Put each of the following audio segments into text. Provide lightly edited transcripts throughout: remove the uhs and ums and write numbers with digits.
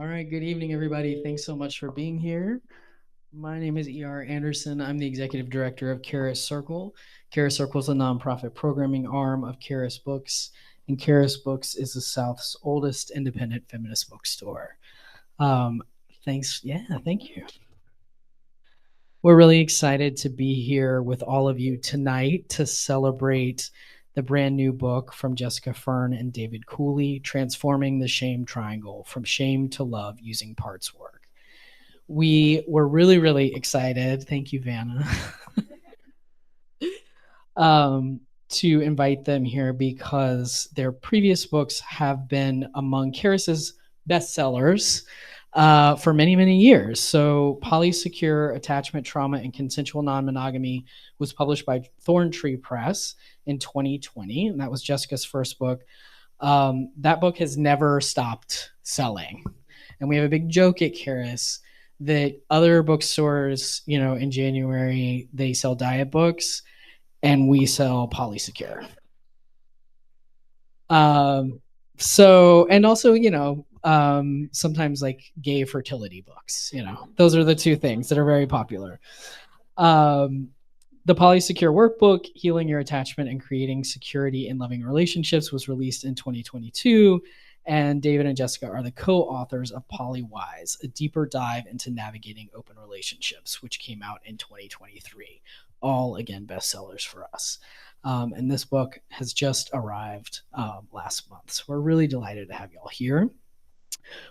All right, good evening, everybody. Thanks so much for being here. My name is E.R. Anderson. I'm the executive director of Charis Circle. Charis Circle is a nonprofit programming arm of Charis Books, and Charis Books is the South's oldest independent feminist bookstore. Um, thanks. Yeah, thank you. We're really excited to be here with all of you tonight to celebrate the brand new book from Jessica Fern and David Cooley, Transforming the Shame Triangle from Shame to Love Using Parts Work. We were really, really excited. Thank you, Vanna. To invite them here because their previous books have been among Charis's bestsellers for many, many years. So, Polysecure Attachment, Trauma, and Consensual Non-Monogamy was published by Thorntree Press in 2020, and that was Jessica's first book. That book has never stopped selling. And we have a big joke at Charis that other bookstores, in January, they sell diet books and we sell Polysecure. And also, sometimes like gay fertility books, those are the two things that are very popular. The Polysecure Workbook, Healing Your Attachment and Creating Security in Loving Relationships, was released in 2022. And David and Jessica are the co-authors of Polywise, a deeper dive into navigating open relationships, which came out in 2023. All, again, bestsellers for us. And this book has just arrived last month. So we're really delighted to have y'all here.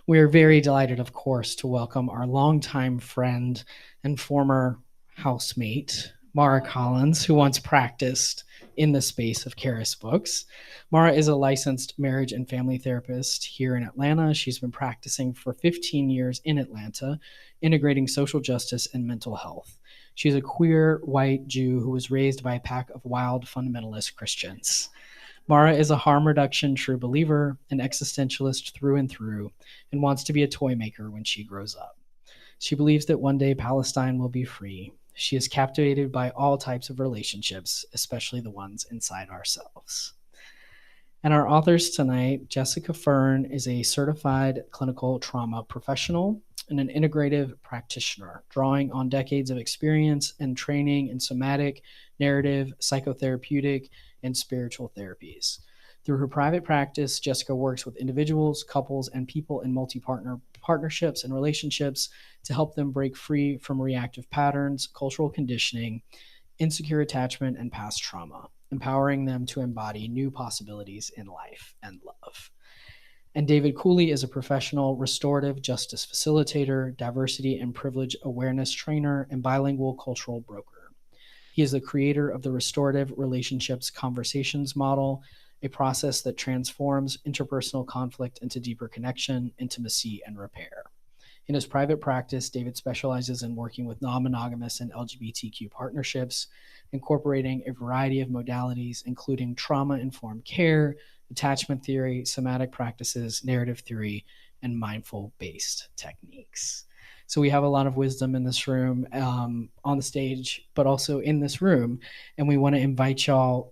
We are very delighted, of course, to welcome our longtime friend and former housemate, Mara Collins, who once practiced in the space of Charis Books. Mara is a licensed marriage and family therapist here in Atlanta. She's been practicing for 15 years in Atlanta, integrating social justice and mental health. She's a queer white Jew who was raised by a pack of wild fundamentalist Christians. Mara is a harm reduction true believer, an existentialist through and through, and wants to be a toy maker when she grows up. She believes that one day Palestine will be free. She is captivated by all types of relationships, especially the ones inside ourselves. And our authors tonight, Jessica Fern is a certified clinical trauma professional and an integrative practitioner, drawing on decades of experience and training in somatic, narrative, psychotherapeutic, and spiritual therapies. Through her private practice, Jessica works with individuals, couples, and people in partnerships and relationships to help them break free from reactive patterns, cultural conditioning, insecure attachment, and past trauma, empowering them to embody new possibilities in life and love. And David Cooley is a professional restorative justice facilitator, diversity and privilege awareness trainer, and bilingual cultural broker. He is the creator of the Restorative Relationships Conversations model, a process that transforms interpersonal conflict into deeper connection, intimacy, and repair. In his private practice, David specializes in working with non-monogamous and LGBTQ partnerships, incorporating a variety of modalities, including trauma-informed care, attachment theory, somatic practices, narrative theory, and mindful-based techniques. So we have a lot of wisdom in this room, on the stage, but also in this room. And we want to invite y'all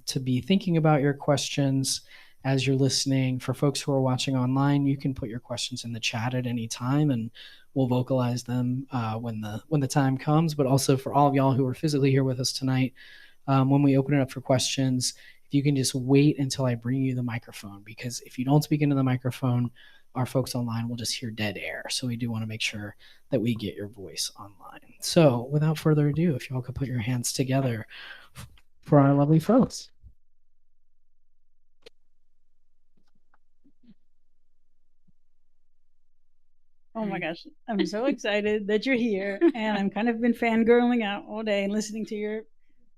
to be thinking about your questions as you're listening. For folks who are watching online, you can put your questions in the chat at any time, and we'll vocalize them when the time comes. But also for all of y'all who are physically here with us tonight, when we open it up for questions, if you can just wait until I bring you the microphone, because if you don't speak into the microphone, our folks online will just hear dead air. So we do want to make sure that we get your voice online. So without further ado, if y'all could put your hands together for our lovely folks. Oh my gosh, I'm so excited that you're here, and I'm kind of been fangirling out all day and listening to your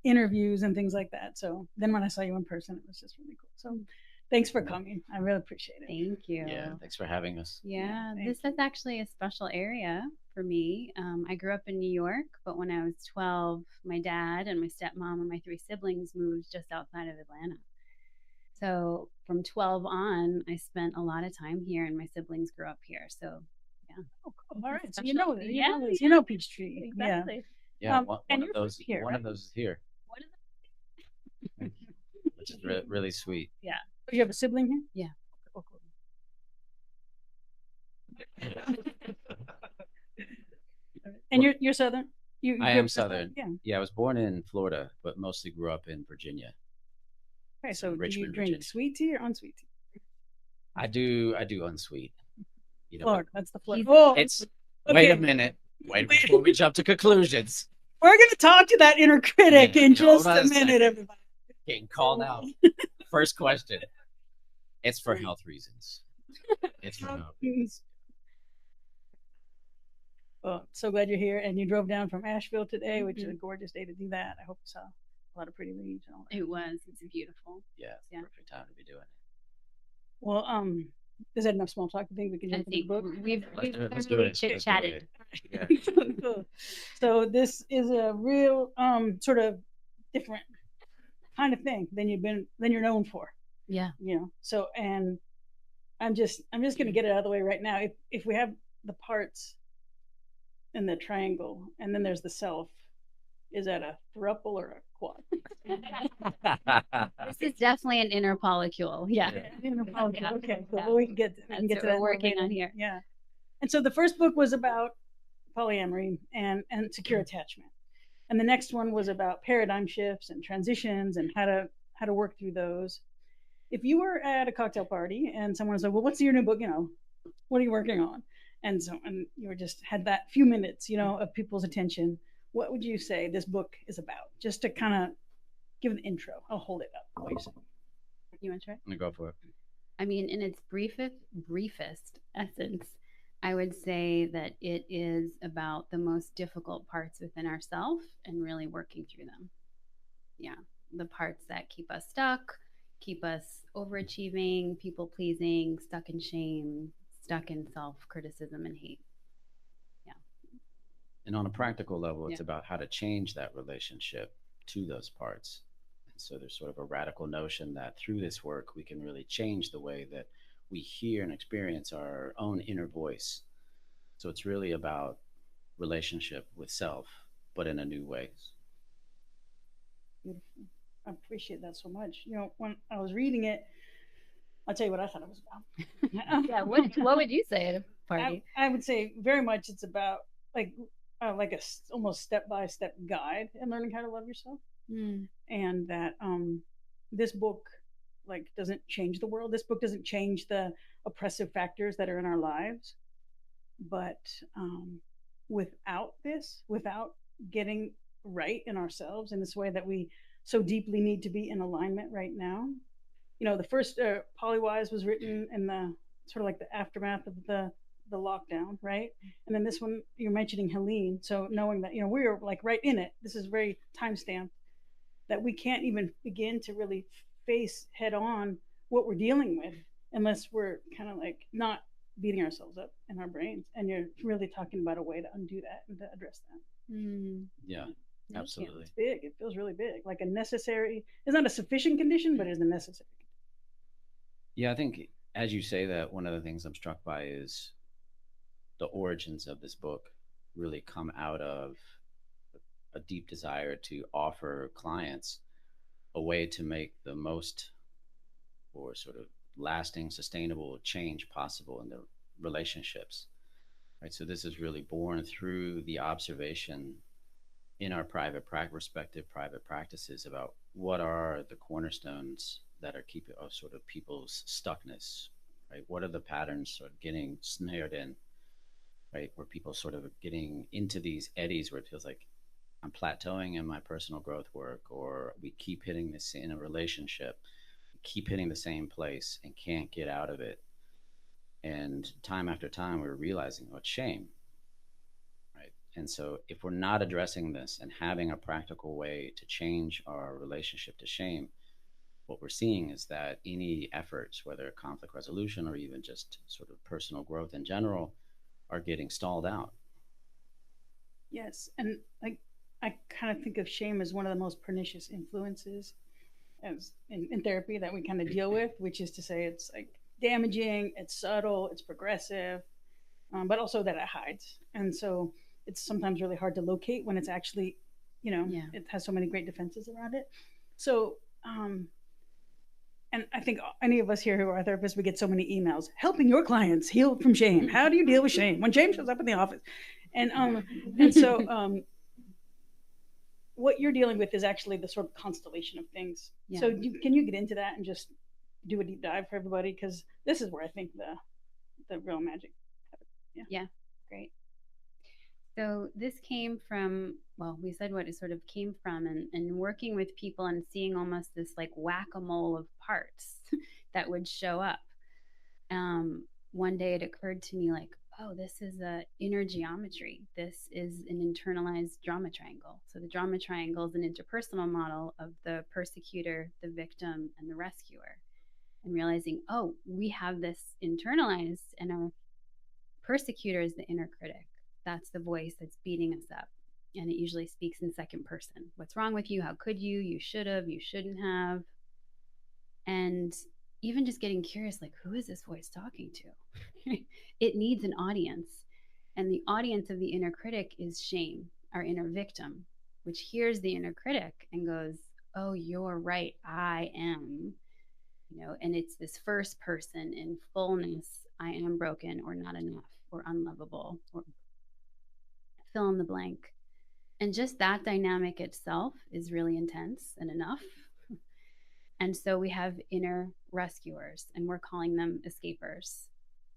interviews and things like that. So then when I saw you in person, it was just really cool. So thanks for coming. I really appreciate it. Thank you. Yeah, thanks for having us. Yeah, Thank this is actually a special area for me. I grew up in New York, but when I was 12, my dad and my stepmom and my three siblings moved just outside of Atlanta. So from 12 on, I spent a lot of time here, and my siblings grew up here. So yeah. Oh, cool. All right. So Special. you know Peachtree. Exactly. Yeah, One of those here. One of those is here, What is which is really sweet. Yeah. You have a sibling here? Yeah. Oh, cool. And you're Southern. You I grew am up Southern. Yeah. Yeah, I was born in Florida, but mostly grew up in Virginia. Okay, so do you Richmond, drink Virginia. sweet tea or unsweet tea? I do unsweet. You know, Florida. That's the Florida. He's- Oh, it's okay. wait a minute. Wait before we jump to conclusions. We're going to talk to that inner critic Yeah, in hold just on a a minute, second. everybody. Getting called out. First question. It's for health reasons. It's for health reasons. Well, so glad you're here, and you drove down from Asheville today, which is a Mhm. gorgeous day to do that. I hope you saw a lot of pretty leaves and all that. It was. It's beautiful. Yeah, it's the Yeah. perfect time to be doing it. Well, is that enough small talk? I think we can I jump into the think book. Let's do it. Chit chatted. Yeah. Cool. So this is a real sort of different kind of thing than you're known for. Yeah. You know. So and I'm just gonna get it out of the way right now. If we have the parts in the triangle and then there's the self, is that a thruple or a quad? This is definitely an inner polycule. Yeah. Yeah. Okay, cool. Yeah. Well, we can get That's to what that we're working later. on here. Yeah. And so the first book was about polyamory and secure attachment, and the next one was about paradigm shifts and transitions and how to work through those. If you were at a cocktail party and someone was like, "Well, what's your new book? You know, what are you working on?" And you were just had that few minutes, you know, of people's attention. What would you say this book is about? Just to kind of give an intro. I'll hold it up. What you say? You want to try? I'm gonna go for it. I mean, in its briefest essence, I would say that it is about the most difficult parts within ourselves and really working through them. Yeah, the parts that keep us stuck, keep us overachieving, people pleasing, stuck in shame, stuck in self criticism and hate. And on a practical level, it's Yeah. about how to change that relationship to those parts. And so there's sort of a radical notion that through this work, we can really change the way that we hear and experience our own inner voice. So it's really about relationship with self, but in a new way. Beautiful. I appreciate that so much. You know, when I was reading it, I'll tell you what I thought it was about. Yeah, what would you say at a party? I would say very much it's about like a almost step-by-step guide in learning how to love yourself. And that this book like doesn't change the world. This book doesn't change the oppressive factors that are in our lives, but without getting right in ourselves in this way that we so deeply need to be in alignment right now. You know, the first Polywise was written in the sort of like the aftermath of the lockdown, right? And then this one you're mentioning Helene, so knowing that, you know, we're like right in it. This is very time stamped, that we can't even begin to really face head on what we're dealing with unless we're kind of like not beating ourselves up in our brains. And you're really talking about a way to undo that and to address that. Yeah, absolutely. It's big. It feels really big, like a necessary. It's not a sufficient condition, but it's a necessary. Yeah, I think as you say that, one of the things I'm struck by is the origins of this book really come out of a deep desire to offer clients a way to make the most or sort of lasting, sustainable change possible in their relationships. Right. So this is really born through the observation in our respective private practices about what are the cornerstones that are keeping sort of people's stuckness, right? What are the patterns sort of getting snared in, right? Where people sort of getting into these eddies where it feels like I'm plateauing in my personal growth work, or we keep hitting this in a relationship, keep hitting the same place and can't get out of it. And time after time, we're realizing, oh, it's shame, right? And so if we're not addressing this and having a practical way to change our relationship to shame, what we're seeing is that any efforts, whether conflict resolution or even just sort of personal growth in general, are getting stalled out. Yes, and I kind of think of shame as one of the most pernicious influences as in therapy that we kind of deal with, which is to say it's like damaging, it's subtle, it's progressive, but also that it hides. And so it's sometimes really hard to locate when it's actually, you know, it has so many great defenses around it. So, and I think any of us here who are therapists, we get so many emails helping your clients heal from shame. How do you deal with shame when shame shows up in the office? And so what you're dealing with is actually the sort of constellation of things. Yeah. So can you get into that and just do a deep dive for everybody? Because this is where I think the real magic. Yeah, great. So this came from, well, we said what it sort of came from, and working with people and seeing almost this like whack-a-mole of parts that would show up. One day it occurred to me like, oh, this is a inner geometry. This is an internalized drama triangle. So the drama triangle is an interpersonal model of the persecutor, the victim, and the rescuer. And realizing, oh, we have this internalized, and our persecutor is the inner critic. That's the voice that's beating us up. And it usually speaks in second person. What's wrong with you? How could you? You should have. You shouldn't have. And even just getting curious, like, who is this voice talking to? It needs an audience. And the audience of the inner critic is shame, our inner victim, which hears the inner critic and goes, oh, you're right. I am. And it's this first person in fullness. I am broken or not enough or unlovable or fill in the blank. And just that dynamic itself is really intense and enough. And so we have inner rescuers, and we're calling them escapers.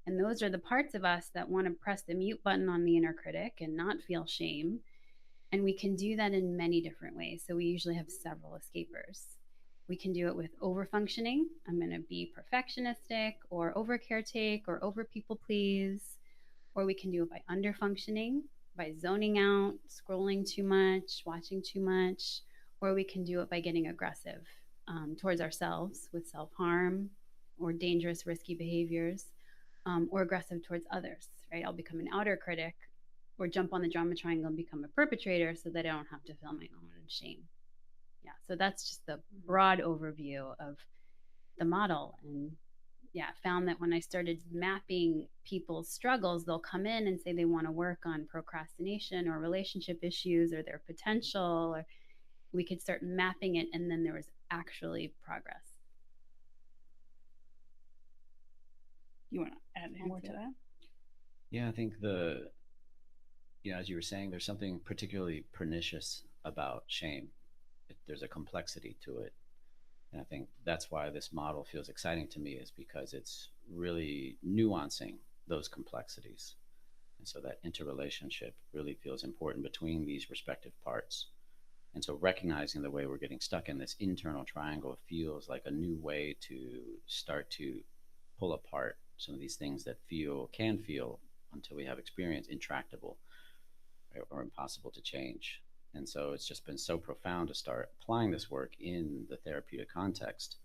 And those are the parts of us that want to press the mute button on the inner critic and not feel shame. And we can do that in many different ways. So we usually have several escapers. We can do it with overfunctioning. I'm going to be perfectionistic or over caretake or over people please. Or we can do it by underfunctioning, by zoning out, scrolling too much, watching too much. Or we can do it by getting aggressive towards ourselves with self-harm or dangerous, risky behaviors, or aggressive towards others, right? I'll become an outer critic or jump on the drama triangle and become a perpetrator so that I don't have to feel my own shame. Yeah, so that's just the broad overview of the model. And yeah, found that when I started mapping people's struggles, they'll come in and say they want to work on procrastination or relationship issues or their potential, or we could start mapping it, and then there was actually progress. You want to add any more to that? Yeah, I think as you were saying, there's something particularly pernicious about shame. There's a complexity to it. And I think that's why this model feels exciting to me, is because it's really nuancing those complexities. And so that interrelationship really feels important between these respective parts. And so recognizing the way we're getting stuck in this internal triangle feels like a new way to start to pull apart some of these things that can feel, until we have experience, intractable or impossible to change. And so it's just been so profound to start applying this work in the therapeutic context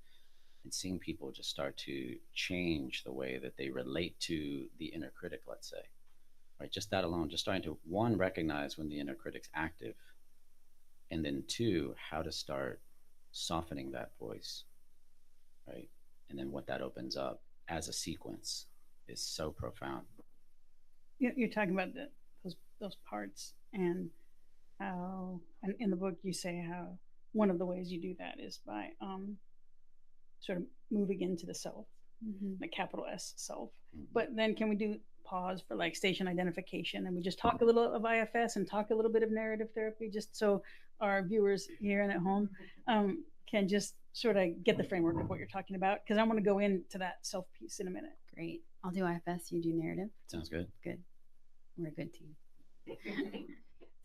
and seeing people just start to change the way that they relate to the inner critic, let's say. Right? Just that alone, just starting to, one, recognize when the inner critic's active, and then two, how to start softening that voice, right? And then what that opens up as a sequence is so profound. You're talking about those parts, and how, and in the book you say how one of the ways you do that is by sort of moving into the self, the capital S self. But then can we do pause for like station identification, and we just talk a little of IFS and talk a little bit of narrative therapy, just so our viewers here and at home can just sort of get the framework of what you're talking about, because I want to go into that self piece in a minute. Great. I'll do IFS, you do narrative. Sounds good. Good. We're a good team.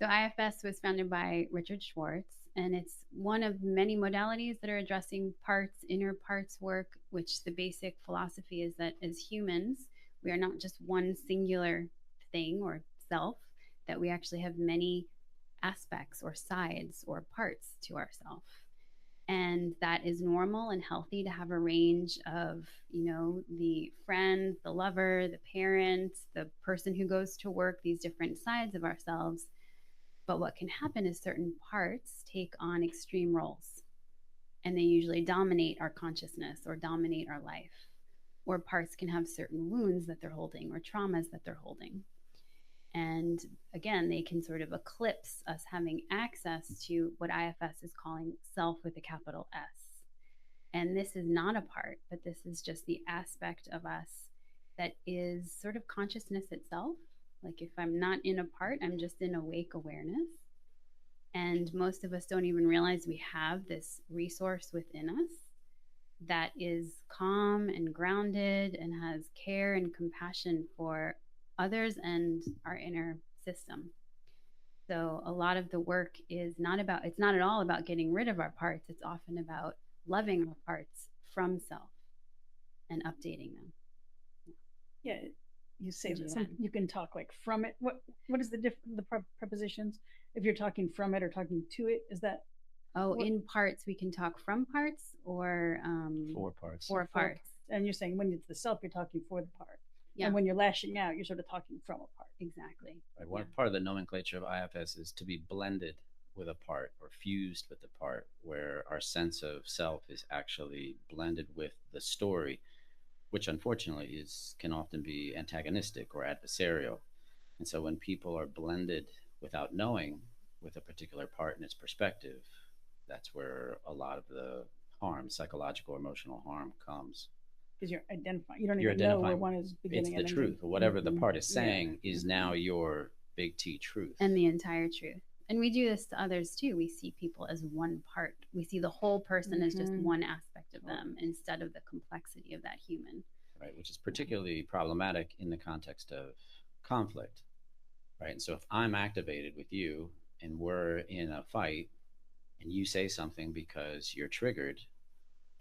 So IFS was founded by Richard Schwartz, and it's one of many modalities that are addressing inner parts work, which the basic philosophy is that as humans, we are not just one singular thing or self, that we actually have many aspects or sides or parts to ourself. And that is normal and healthy to have a range of, the friend, the lover, the parent, the person who goes to work, these different sides of ourselves. But what can happen is certain parts take on extreme roles, and they usually dominate our consciousness or dominate our life. Or parts can have certain wounds that they're holding or traumas that they're holding. And again, they can sort of eclipse us having access to what IFS is calling self with a capital S. And this is not a part, but this is just the aspect of us that is sort of consciousness itself. Like if I'm not in a part, I'm just in awake awareness. And most of us don't even realize we have this resource within us that is calm and grounded and has care and compassion for others and our inner system. So a lot of the work is not about, it's not at all about getting rid of our parts. It's often about loving our parts from self and updating them. Yeah, you say that you can talk like from it. What is the prepositions? If you're talking from it or talking to it, is that? Oh, in parts we can talk from parts or for parts. For parts. And you're saying when it's the self, you're talking for the part. Yeah. And when you're lashing out, you're sort of talking from a part. Exactly. Right. One part of the nomenclature of IFS is to be blended with a part or fused with the part, where our sense of self is actually blended with the story, which unfortunately can often be antagonistic or adversarial. And so when people are blended without knowing with a particular part and its perspective, that's where a lot of the harm, psychological, emotional harm, comes. Because you're identifying, you don't even know where one is beginning. It's the truth. Whatever the part is saying is now your big T truth. And the entire truth. And we do this to others too. We see people as one part. We see the whole person as just one aspect of them instead of the complexity of that human. Right, which is particularly problematic in the context of conflict. Right, and so if I'm activated with you and we're in a fight and you say something because you're triggered,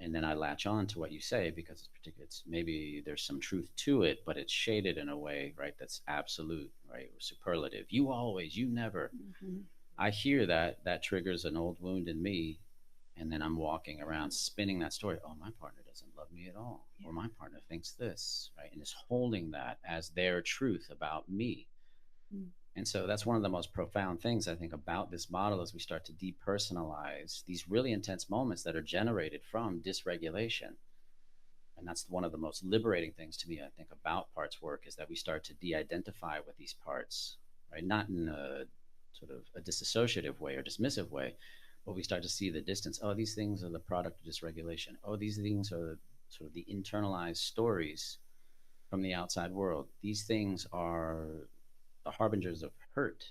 and then I latch on to what you say because it's maybe there's some truth to it, but it's shaded in a way, right, that's absolute, right, or superlative. You always, you never. I hear that triggers an old wound in me, and then I'm walking around spinning that story. Oh, my partner doesn't love me at all, or my partner thinks this, right, and is holding that as their truth about me. And so that's one of the most profound things I think about this model as we start to depersonalize these really intense moments that are generated from dysregulation. And that's one of the most liberating things to me, I think, about parts work, is that we start to de-identify with these parts, right? Not in a sort of a disassociative way or dismissive way, but we start to see the distance. Oh, these things are the product of dysregulation. Oh, these things are sort of the internalized stories from the outside world. These things are the harbingers of hurt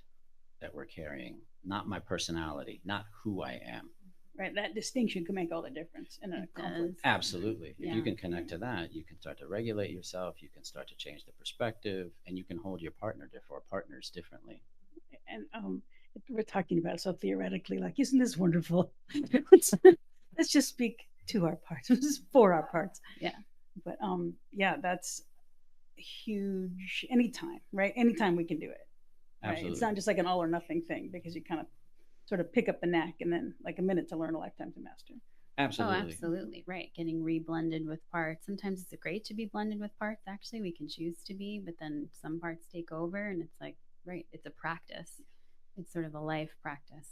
that we're carrying, not my personality, not who I am. Right, that distinction can make all the difference in a conflict. Absolutely. If you can connect to that, you can start to regulate yourself, you can start to change the perspective, and you can hold your partner or partners differently. And we're talking about it so theoretically, like, isn't this wonderful? Let's just speak to our parts. This is for our parts. Yeah. But that's huge. Anytime, right? Anytime we can do it. Right? Absolutely. It's not just like an all or nothing thing, because you kind of sort of pick up the knack and then like a minute to learn, a lifetime to master. Absolutely. Oh, absolutely. Right. Getting reblended with parts. Sometimes it's great to be blended with parts. Actually, we can choose to be, but then some parts take over, and it's like, right, it's a practice. It's sort of a life practice.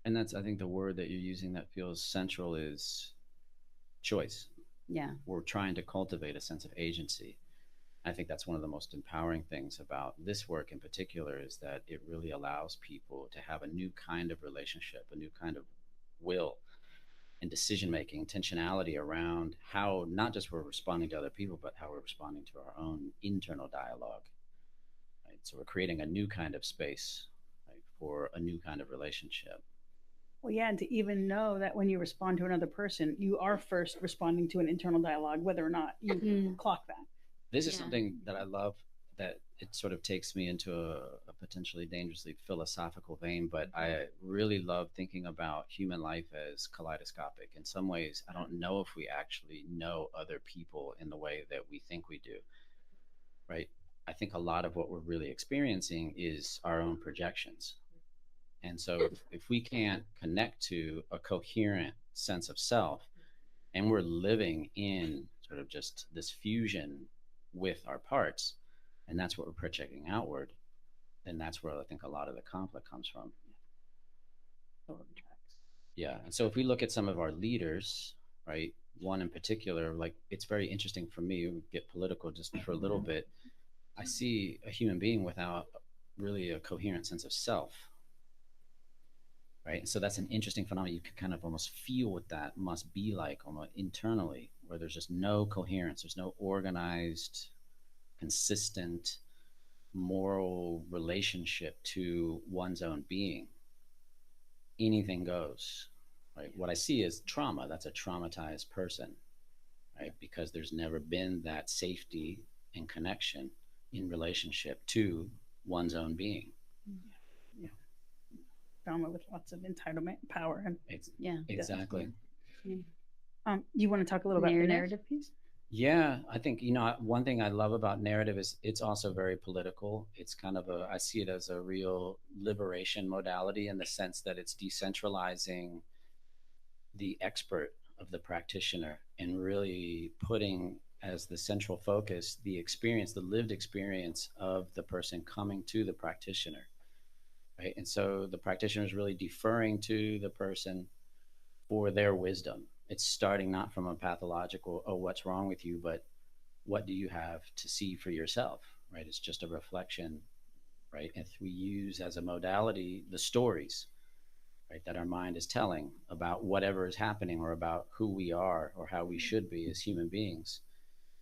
And that's, I think, the word that you're using that feels central is choice. Yeah. We're trying to cultivate a sense of agency. I think that's one of the most empowering things about this work in particular, is that it really allows people to have a new kind of relationship, a new kind of will and decision-making, intentionality around how not just we're responding to other people, but how we're responding to our own internal dialogue. Right? So we're creating a new kind of space, right, for a new kind of relationship. Well, yeah, and to even know that when you respond to another person, you are first responding to an internal dialogue, whether or not you clock that. This is something that I love, that it sort of takes me into a potentially dangerously philosophical vein, but I really love thinking about human life as kaleidoscopic. In some ways, I don't know if we actually know other people in the way that we think we do, right? I think a lot of what we're really experiencing is our own projections. And so if we can't connect to a coherent sense of self, and we're living in sort of just this fusion with our parts, and that's what we're projecting outward, then that's where I think a lot of the conflict comes from. Yeah. And so if we look at some of our leaders, right, one in particular, like, it's very interesting for me, we get political just for a little bit. I see a human being without really a coherent sense of self. Right. And so that's an interesting phenomenon. You can kind of almost feel what that must be like almost internally, where there's just no coherence. There's no organized, consistent moral relationship to one's own being, anything goes. Right? What I see is trauma. That's a traumatized person, right? Because there's never been that safety and connection in relationship to one's own being. Yeah. Trauma with lots of entitlement, power, and Exactly. You want to talk a little about the narrative piece? Yeah, I think, one thing I love about narrative is it's also very political. It's kind of I see it as a real liberation modality in the sense that it's decentralizing the expert of the practitioner and really putting as the central focus the experience, the lived experience of the person coming to the practitioner, right? And so the practitioner is really deferring to the person for their wisdom. It's starting not from a pathological, oh, what's wrong with you, but what do you have to see for yourself, right? It's just a reflection, right? If we use as a modality the stories, right, that our mind is telling about whatever is happening or about who we are or how we should be as human beings.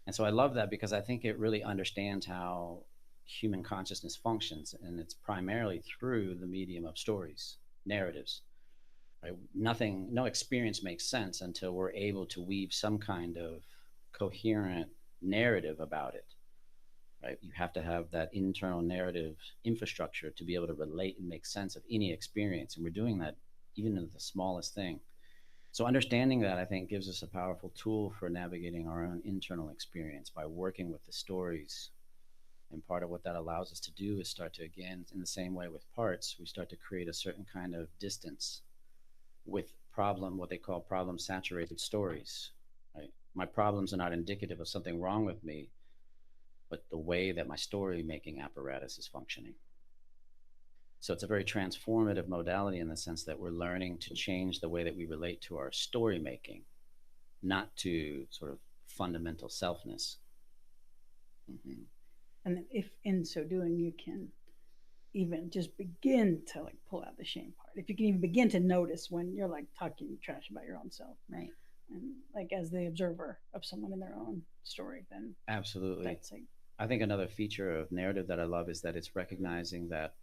And so I love that because I think it really understands how human consciousness functions, and it's primarily through the medium of stories, narratives. Right? No experience makes sense until we're able to weave some kind of coherent narrative about it. Right? You have to have that internal narrative infrastructure to be able to relate and make sense of any experience, and we're doing that even in the smallest thing. So understanding that, I think, gives us a powerful tool for navigating our own internal experience by working with the stories. And part of what that allows us to do is start to, again, in the same way with parts, we start to create a certain kind of distance with what they call problem saturated stories. Right? My problems are not indicative of something wrong with me, but the way that my story making apparatus is functioning. So it's a very transformative modality in the sense that we're learning to change the way that we relate to our story making, not to sort of fundamental selfness. Mm-hmm. And then if in so doing, you can even just begin to like pull out the shame part. If you can even begin to notice when you're like talking trash about your own self. Right. And like as the observer of someone in their own story, then absolutely. That's like, I think another feature of narrative that I love is that it's recognizing that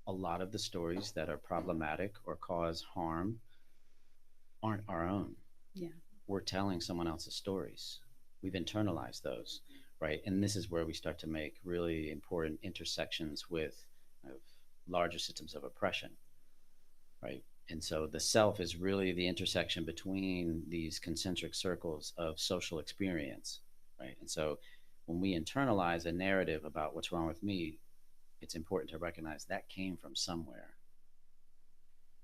a lot of the stories that are problematic or cause harm aren't our own. Yeah. We're telling someone else's stories. We've internalized those, right? And this is where we start to make really important intersections with larger systems of oppression, right? And so the self is really the intersection between these concentric circles of social experience, right? And so when we internalize a narrative about what's wrong with me, it's important to recognize that came from somewhere.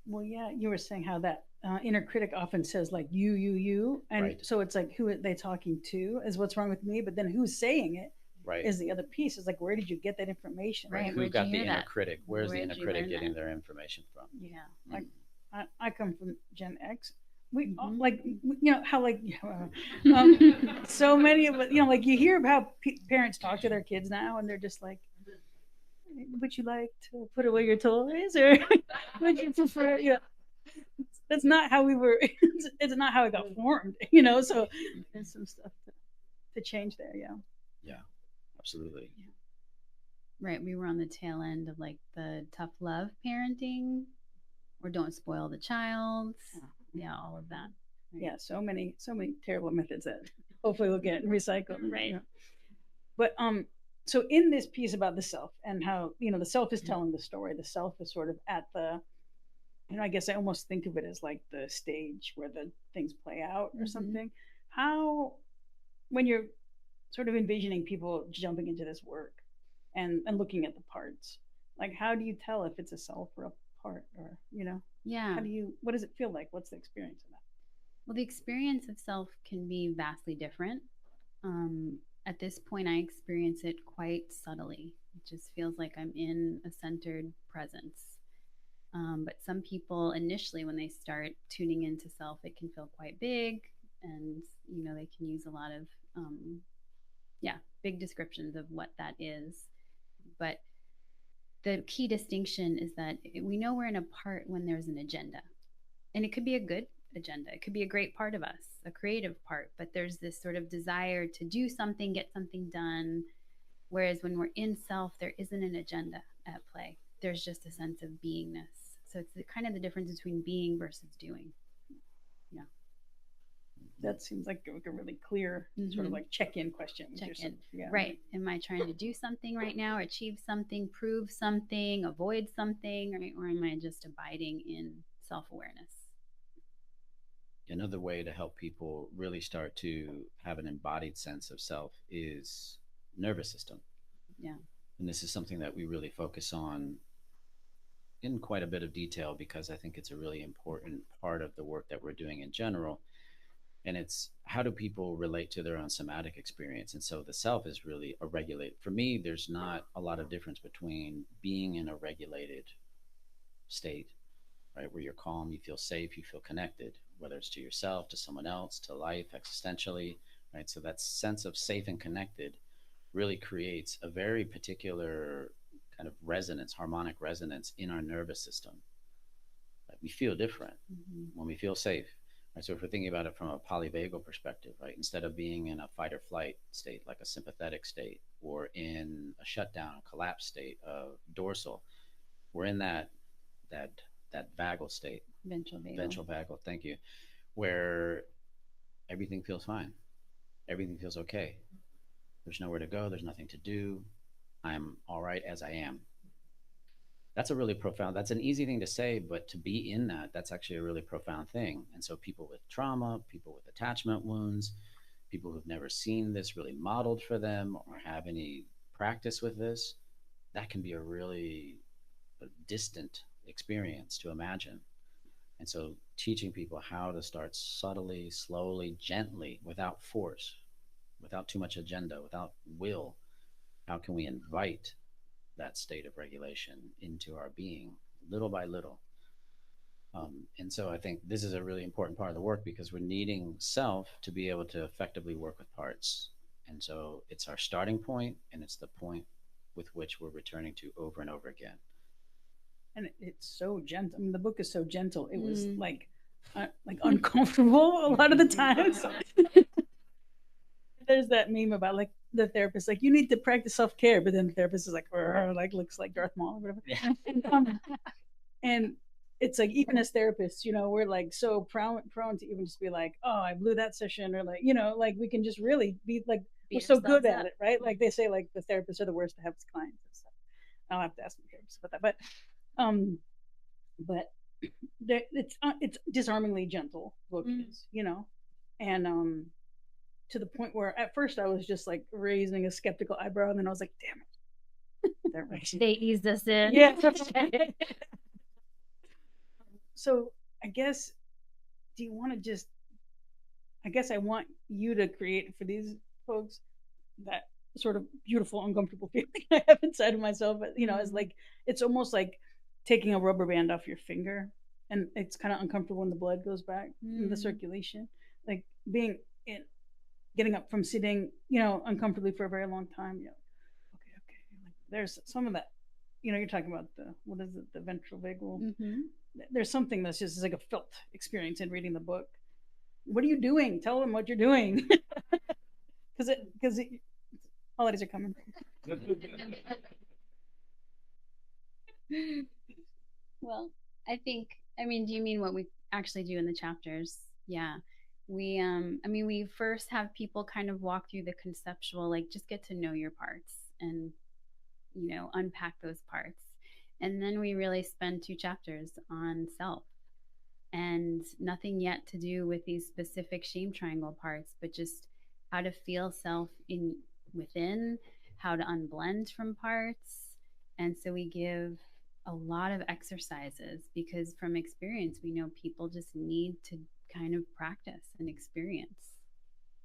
Well, yeah, you were saying how that inner critic often says like you, and right. So it's like who are they talking to is what's wrong with me, but then who's saying it right. is the other piece. It's like where did you get that information? Right. Who got the inner critic? Where's the inner critic getting their information from? Yeah, like I come from Gen X. We like how like so many of us like you hear how parents talk to their kids now, and they're just like, would you like to put away your toys, or would you prefer? That's not how we were. It's not how it got formed, So there's some stuff to change there. Yeah, absolutely. Yeah. Right, we were on the tail end of like the tough love parenting, or don't spoil the child. Yeah, all of that. Right. Yeah, so many terrible methods that hopefully will get recycled. Right. But so in this piece about the self and how the self is telling the story, the self is sort of at the, I guess I almost think of it as like the stage where the things play out or something. How, when you're sort of envisioning people jumping into this work and looking at the parts, like how do you tell if it's a self or a part, or yeah, what does it feel like? What's the experience of that? Well, the experience of self can be vastly different. At this point, I experience it quite subtly. It just feels like I'm in a centered presence. But some people initially, when they start tuning into self, it can feel quite big, and they can use a lot of big descriptions of what that is. But the key distinction is that we know we're in a part when there's an agenda, and it could be a good agenda. It could be a great part of us, a creative part, but there's this sort of desire to do something, get something done, Whereas when we're in self, there isn't an agenda at play. There's just a sense of beingness. So it's kind of the difference between being versus doing. Yeah. That seems like a really clear sort of like check-in question. Check-in. Yeah. Right. Am I trying to do something right now, achieve something, prove something, avoid something, right? Or am I just abiding in self-awareness? Another way to help people really start to have an embodied sense of self is nervous system. Yeah. And this is something that we really focus on in quite a bit of detail because I think it's a really important part of the work that we're doing in general. And it's how do people relate to their own somatic experience? And so the self is really a regulated. For me, there's not a lot of difference between being in a regulated state, right, where you're calm, you feel safe, you feel connected, whether it's to yourself, to someone else, to life, existentially, right? So that sense of safe and connected really creates a very particular kind of resonance, harmonic resonance in our nervous system. Right? We feel different when we feel safe. Right? So if we're thinking about it from a polyvagal perspective, right, instead of being in a fight or flight state, like a sympathetic state, or in a shutdown, collapse state of dorsal, we're in that vagal state, ventral vagal, thank you, where everything feels fine, everything feels okay. There's nowhere to go, there's nothing to do. I'm all right as I am. That's a really profound, that's an easy thing to say, but to be in that, that's actually a really profound thing. And so people with trauma, people with attachment wounds, people who've never seen this really modeled for them or have any practice with this, that can be a really distant experience to imagine. And so teaching people how to start subtly, slowly, gently, without force, without too much agenda, without will, how can we invite that state of regulation into our being little by little? And so I think this is a really important part of the work because we're needing self to be able to effectively work with parts. And so it's our starting point and it's the point with which we're returning to over and over again. And it's so gentle. I mean, the book is so gentle. It was like uncomfortable a lot of the times. There's that meme about like the therapist, like you need to practice self-care, but then the therapist is like looks like Darth Maul or whatever. Yeah. And it's like even as therapists, we're like so prone to even just be like, oh, I blew that session, or like like we can just really be like we're so good at it, right? Like they say, like the therapists are the worst to have as clients and stuff. I'll have to ask my therapist about that, but it's disarmingly gentle book is, and to the point where at first I was just like raising a skeptical eyebrow, and then I was like, damn it, they're right. They eased us in. Yeah. So I guess, do you want to just? I guess I want you to create for these folks that sort of beautiful, uncomfortable feeling I have inside of myself. It's like it's almost like taking a rubber band off your finger, and it's kind of uncomfortable when the blood goes back in the circulation, like being in, getting up from sitting, uncomfortably for a very long time. Okay. Like, there's some of that, you're talking about the ventral vagal. There's something that's just like a felt experience in reading the book. What are you doing? Tell them what you're doing. Because holidays are coming. Well, do you mean what we actually do in the chapters? Yeah. We first have people kind of walk through the conceptual, like just get to know your parts and, unpack those parts. And then we really spend 2 chapters on self, and nothing yet to do with these specific shame triangle parts, but just how to feel self within, how to unblend from parts. And so we give a lot of exercises because from experience, we know people just need to kind of practice and experience.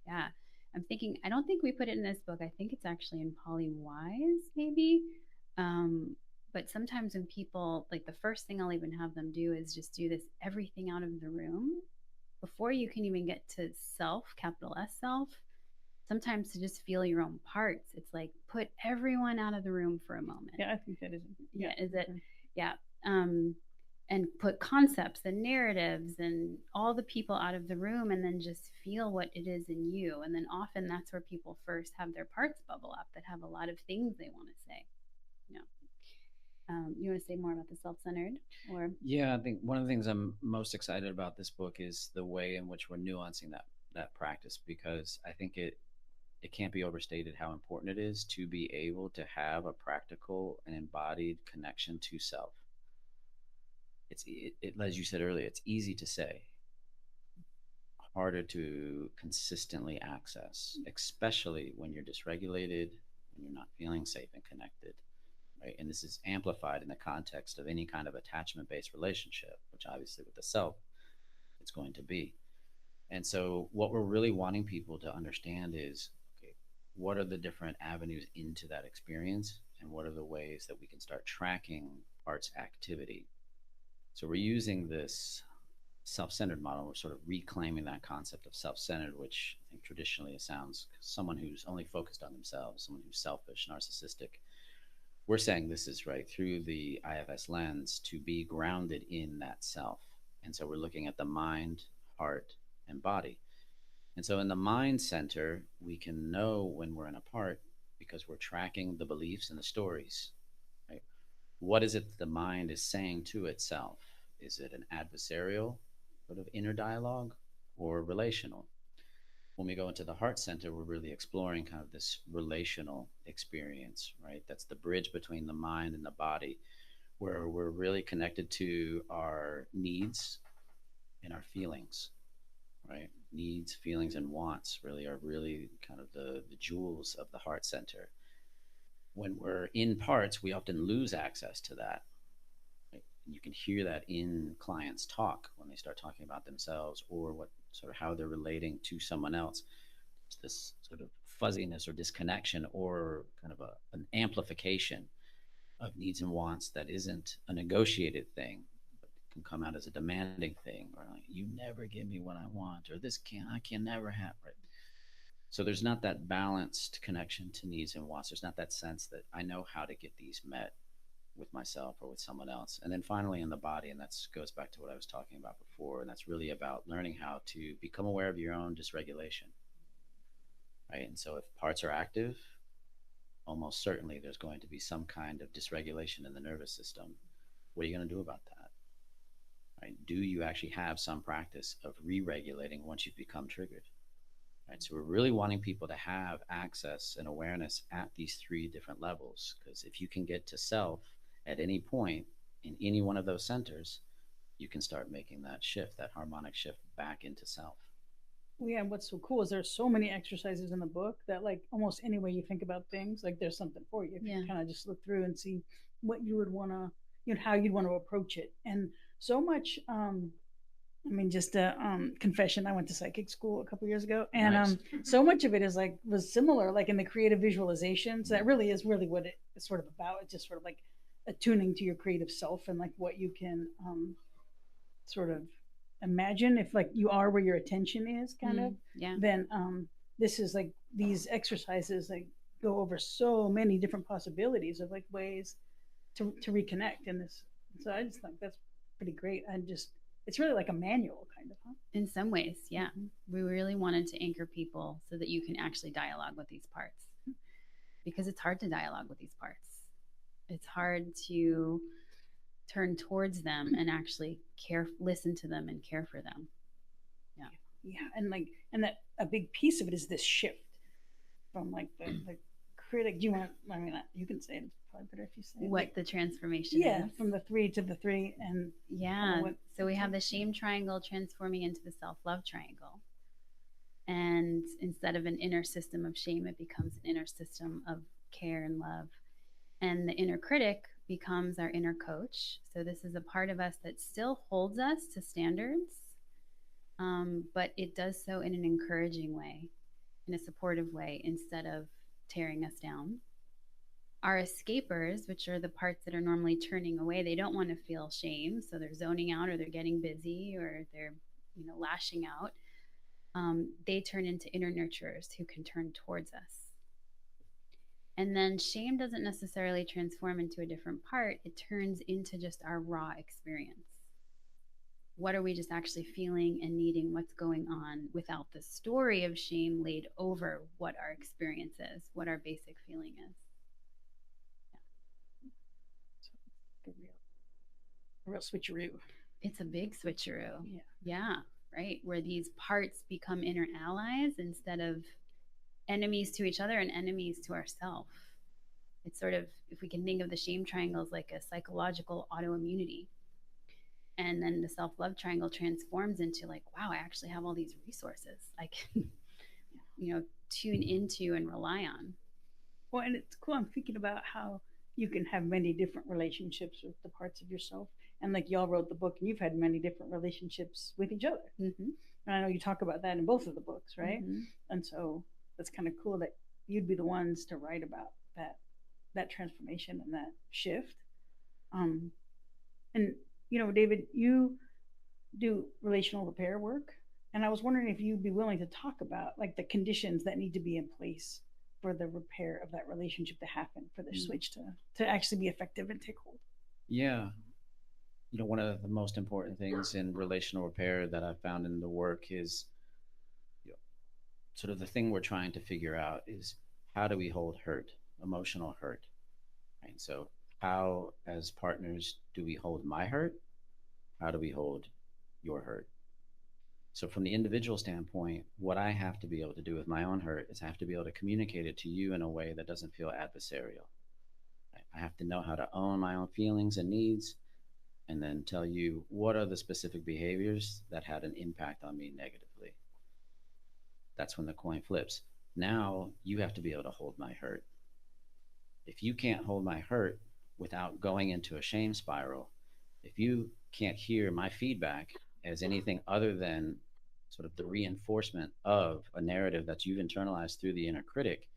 Yeah. I'm thinking, I don't think we put it in this book. I think it's actually in Polly Wise, maybe. But sometimes when people, like the first thing I'll even have them do is just do this everything out of the room before you can even get to self, capital S self. Sometimes to just feel your own parts, it's like put everyone out of the room for a moment. Yeah, I think that is. Yeah, is it? Yeah. and put concepts and narratives and all the people out of the room, and then just feel what it is in you. And then often that's where people first have their parts bubble up that have a lot of things they want to say. You want to say more about the self-centered, or? Yeah, I think one of the things I'm most excited about this book is the way in which we're nuancing that practice, because I think it can't be overstated how important it is to be able to have a practical and embodied connection to self. As you said earlier, it's easy to say, harder to consistently access, especially when you're dysregulated, when you're not feeling safe and connected. Right? And this is amplified in the context of any kind of attachment-based relationship, which obviously with the self, it's going to be. And so what we're really wanting people to understand is, okay, what are the different avenues into that experience, and what are the ways that we can start tracking parts activity. So we're using this self-centered model. We're sort of reclaiming that concept of self-centered, which I think traditionally sounds someone who's only focused on themselves, someone who's selfish, narcissistic. We're saying this is right through the IFS lens to be grounded in that self. And so we're looking at the mind, heart, and body. And so in the mind center, we can know when we're in a part because we're tracking the beliefs and the stories. Right? What is it that the mind is saying to itself? Is it an adversarial sort of inner dialogue or relational? When we go into the heart center, we're really exploring kind of this relational experience, right? That's the bridge between the mind and the body, where we're really connected to our needs and our feelings, right? Needs, feelings, and wants really are really kind of the jewels of the heart center. When we're in parts, we often lose access to that. Right? You can hear that in clients' talk when they start talking about themselves or what sort of how they're relating to someone else. It's this sort of fuzziness or disconnection or kind of an amplification of needs and wants that isn't a negotiated thing, but can come out as a demanding thing, or like, you never give me what I want, or I can never have, right? So there's not that balanced connection to needs and wants. There's not that sense that I know how to get these met with myself or with someone else. And then finally in the body, and that goes back to what I was talking about before, and that's really about learning how to become aware of your own dysregulation. Right? And so if parts are active, almost certainly there's going to be some kind of dysregulation in the nervous system. What are you going to do about that? Right? Do you actually have some practice of re-regulating once you've become triggered? Right? So we're really wanting people to have access and awareness at these three different levels, because if you can get to self at any point in any one of those centers, you can start making that shift, that harmonic shift back into self. Yeah, what's so cool is there's so many exercises in the book that like almost any way you think about things, like there's something for you. If you kind of just look through and see what you would want to, how you'd want to approach it. And so much, I mean, just a confession, I went to psychic school a couple years ago, and Nice. So much of it is like was similar, like in the creative visualizations. That really is really what it's sort of about. It's just sort of like attuning to your creative self and like what you can sort of imagine if like you are where your attention is kind of. Yeah. Then this is like these exercises like go over so many different possibilities of like ways to reconnect in this. So I just think that's pretty great. It's really like a manual kind of, huh? In some ways, yeah. We really wanted to anchor people so that you can actually dialogue with these parts, because it's hard to dialogue with these parts. It's hard to turn towards them and actually listen to them and care for them. Yeah. And that a big piece of it is this shift from like the critic. Do you want, I mean, you can say it, it's probably better if you say it. What the transformation is. From the 3 to the 3. And so we have the shame triangle transforming into the self-love triangle. And instead of an inner system of shame, it becomes an inner system of care and love. And the inner critic becomes our inner coach. So this is a part of us that still holds us to standards, but it does so in an encouraging way, in a supportive way, instead of tearing us down. Our escapers, which are the parts that are normally turning away, they don't want to feel shame, so they're zoning out, or they're getting busy, or they're lashing out. They turn into inner nurturers who can turn towards us. And then shame doesn't necessarily transform into a different part. It turns into just our raw experience. what are we just actually feeling and needing, what's going on, without the story of shame laid over what our experience is, what our basic feeling is. A real switcheroo. It's a big switcheroo. Yeah. Yeah, right. Where these parts become inner allies instead of enemies to each other and enemies to ourselves. It's sort of, if we can think of the shame triangle as like a psychological autoimmunity. And then the self-love triangle transforms into like, wow, I actually have all these resources I can, tune into and rely on. Well, and it's cool. I'm thinking about how you can have many different relationships with the parts of yourself. And like y'all wrote the book and you've had many different relationships with each other. Mm-hmm. And I know you talk about that in both of the books, right? Mm-hmm. And so that's kind of cool that you'd be the ones to write about that transformation and that shift. And David, you do relational repair work, and I was wondering if you'd be willing to talk about like the conditions that need to be in place for the repair of that relationship to happen, for the switch to actually be effective and take hold. Yeah. One of the most important things in relational repair that I've found in the work is sort of the thing we're trying to figure out is, how do we hold hurt, emotional hurt? Right? So how, as partners, do we hold my hurt? How do we hold your hurt? So from the individual standpoint, what I have to be able to do with my own hurt is I have to be able to communicate it to you in a way that doesn't feel adversarial. I have to know how to own my own feelings and needs, and then tell you what are the specific behaviors that had an impact on me negatively. That's when the coin flips. Now you have to be able to hold my hurt. If you can't hold my hurt without going into a shame spiral, if you can't hear my feedback as anything other than sort of the reinforcement of a narrative that you've internalized through the inner critic,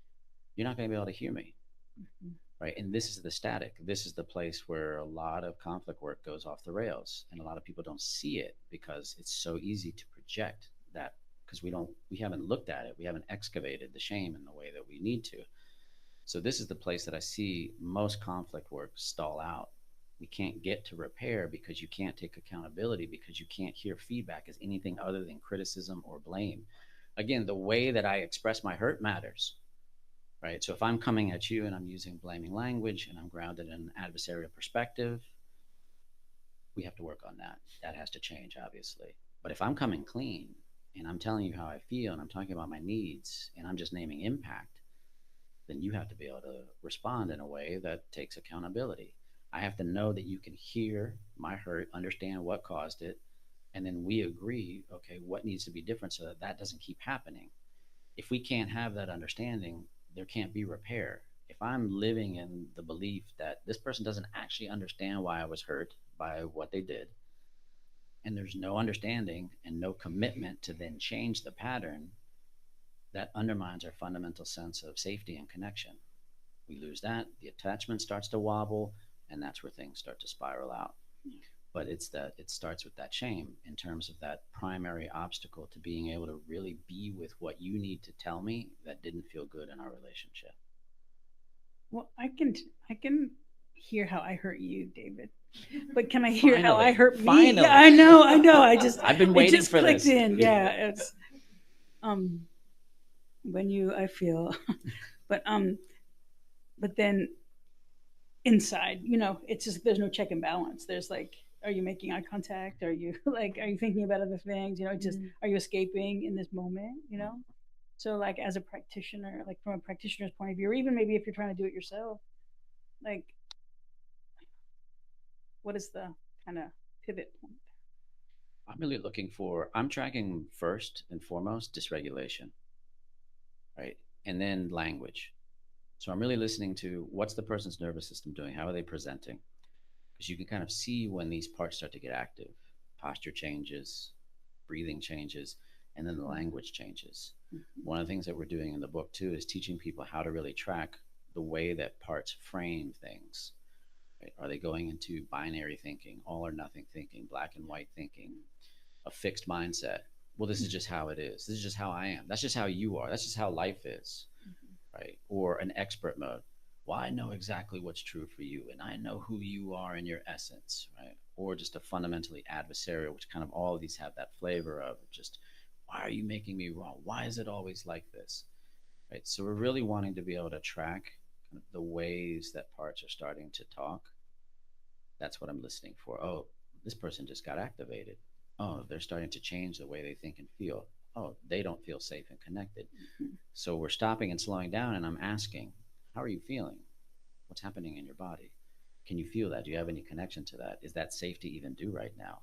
you're not going to be able to hear me. Mm-hmm. Right? And this is the static. This is the place where a lot of conflict work goes off the rails, and a lot of people don't see it because it's so easy to project that, because we haven't looked at it. We haven't excavated the shame in the way that we need to. So this is the place that I see most conflict work stall out. We can't get to repair because you can't take accountability, because you can't hear feedback as anything other than criticism or blame. Again, the way that I express my hurt matters, right? So if I'm coming at you and I'm using blaming language and I'm grounded in an adversarial perspective, we have to work on that. That has to change, obviously. But if I'm coming clean and I'm telling you how I feel and I'm talking about my needs and I'm just naming impact, then you have to be able to respond in a way that takes accountability. I have to know that you can hear my hurt, understand what caused it, and then we agree, okay, what needs to be different so that that doesn't keep happening. If we can't have that understanding, there can't be repair. If I'm living in the belief that this person doesn't actually understand why I was hurt by what they did, and there's no understanding and no commitment to then change the pattern, that undermines our fundamental sense of safety and connection. We lose that, the attachment starts to wobble, and that's where things start to spiral out. But it starts with that shame in terms of that primary obstacle to being able to really be with what you need to tell me that didn't feel good in our relationship. Well, I can hear how I hurt you, David. But can I hear how I hurt me? Finally. Yeah, I know. I've been waiting for clicked this. In. Yeah, it's I feel, but then inside, it's just, there's no check and balance. There's like, are you making eye contact? Are you thinking about other things? Just, are you escaping in this moment? So like, as a practitioner, like from a practitioner's point of view, or even maybe if you're trying to do it yourself, like, what is the kind of pivot point? I'm tracking first and foremost dysregulation, right? And then language. So I'm really listening to what's the person's nervous system doing? How are they presenting? Because you can kind of see when these parts start to get active. Posture changes, breathing changes, and then the language changes. Mm-hmm. One of the things that we're doing in the book too is teaching people how to really track the way that parts frame things. Right? Are they going into binary thinking, all or nothing thinking, black and white thinking, a fixed mindset? Well, this is just how it is. This is just how I am. That's just how you are. That's just how life is. Mm-hmm. Right? Or an expert mode. well, I know exactly what's true for you, and I know who you are in your essence, right? Or just a fundamentally adversarial, which kind of all of these have that flavor of just, why are you making me wrong? Why is it always like this? Right. So we're really wanting to be able to track kind of the ways that parts are starting to talk. That's what I'm listening for. Oh, this person just got activated. Oh, they're starting to change the way they think and feel. Oh, they don't feel safe and connected. So we're stopping and slowing down, and I'm asking, how are you feeling? What's happening in your body? Can you feel that? Do you have any connection to that? Is that safe to even do right now?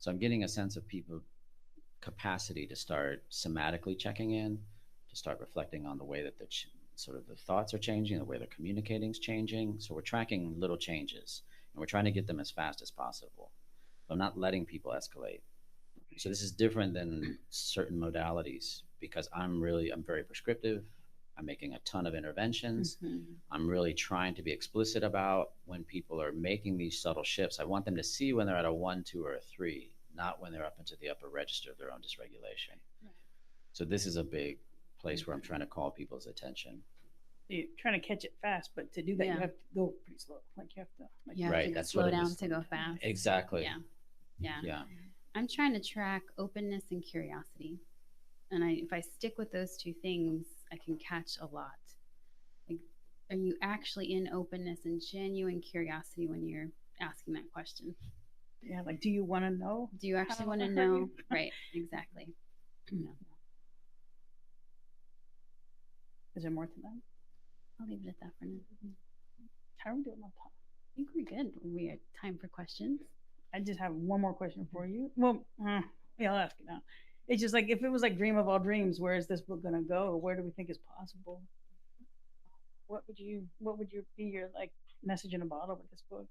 So I'm getting a sense of people capacity to start somatically checking in, to start reflecting on the way that sort of the thoughts are changing, the way they're communicating is changing. So we're tracking little changes, and we're trying to get them as fast as possible. So I'm not letting people escalate. So this is different than certain modalities because I'm very prescriptive. I'm making a ton of interventions. Mm-hmm. I'm really trying to be explicit about when people are making these subtle shifts. I want them to see when they're at a 1, 2, or a 3, not when they're up into the upper register of their own dysregulation. Right. So this is a big place where I'm trying to call people's attention. You're trying to catch it fast, but to do that, Yeah. you have to go pretty slow. Like you have to, like, You have Right, to that's slow what it down is. to go fast. Exactly. Yeah. Yeah. Yeah. I'm trying to track openness and curiosity. And if I stick with those two things, I can catch a lot. Like, are you actually in openness and genuine curiosity when you're asking that question? yeah, like, do you want to know? Do you actually how want to I hurt know? you? Right, exactly. No. Is there more to that? I'll leave it at that for now. How are we doing on time? I think we're good. We have time for questions. I just have one more question for you. Well, yeah, I'll ask it now. It's just like, if it was like dream of all dreams, where is this book gonna go? Where do we think is possible? What would you be your like message in a bottle with this book?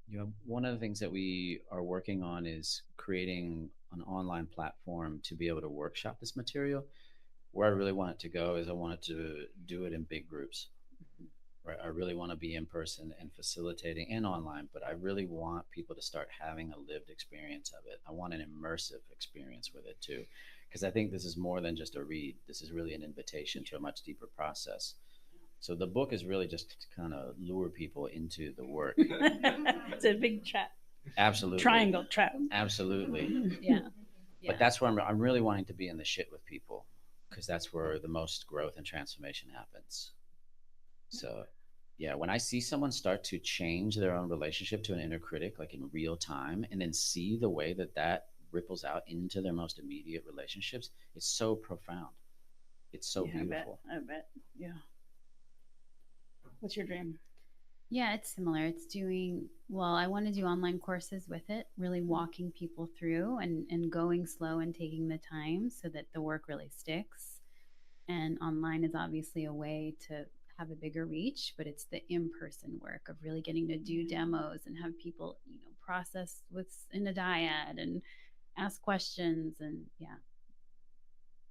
You know, one of the things that we are working on is creating an online platform to be able to workshop this material. Where I really want it to go is I want it to do it in big groups. Right? I really want to be in person and facilitating and online, but I really want people to start having a lived experience of it. I want an immersive experience with it too, because I think this is more than just a read. This is really an invitation to a much deeper process. So the book is really just to kind of lure people into the work. It's a big trap. Absolutely. Triangle trap. Absolutely. Yeah. But that's where I'm really wanting to be in the shit with people, because that's where the most growth and transformation happens. So, yeah, when I see someone start to change their own relationship to an inner critic, like in real time, and then see the way that that ripples out into their most immediate relationships, it's so profound. It's so beautiful. I bet. Yeah. What's your dream? Yeah, it's similar. It's doing, well, I want to do online courses with it, really walking people through and going slow and taking the time so that the work really sticks. And online is obviously a way to have a bigger reach, but it's the in-person work of really getting to do demos and have people, process what's in a dyad and ask questions and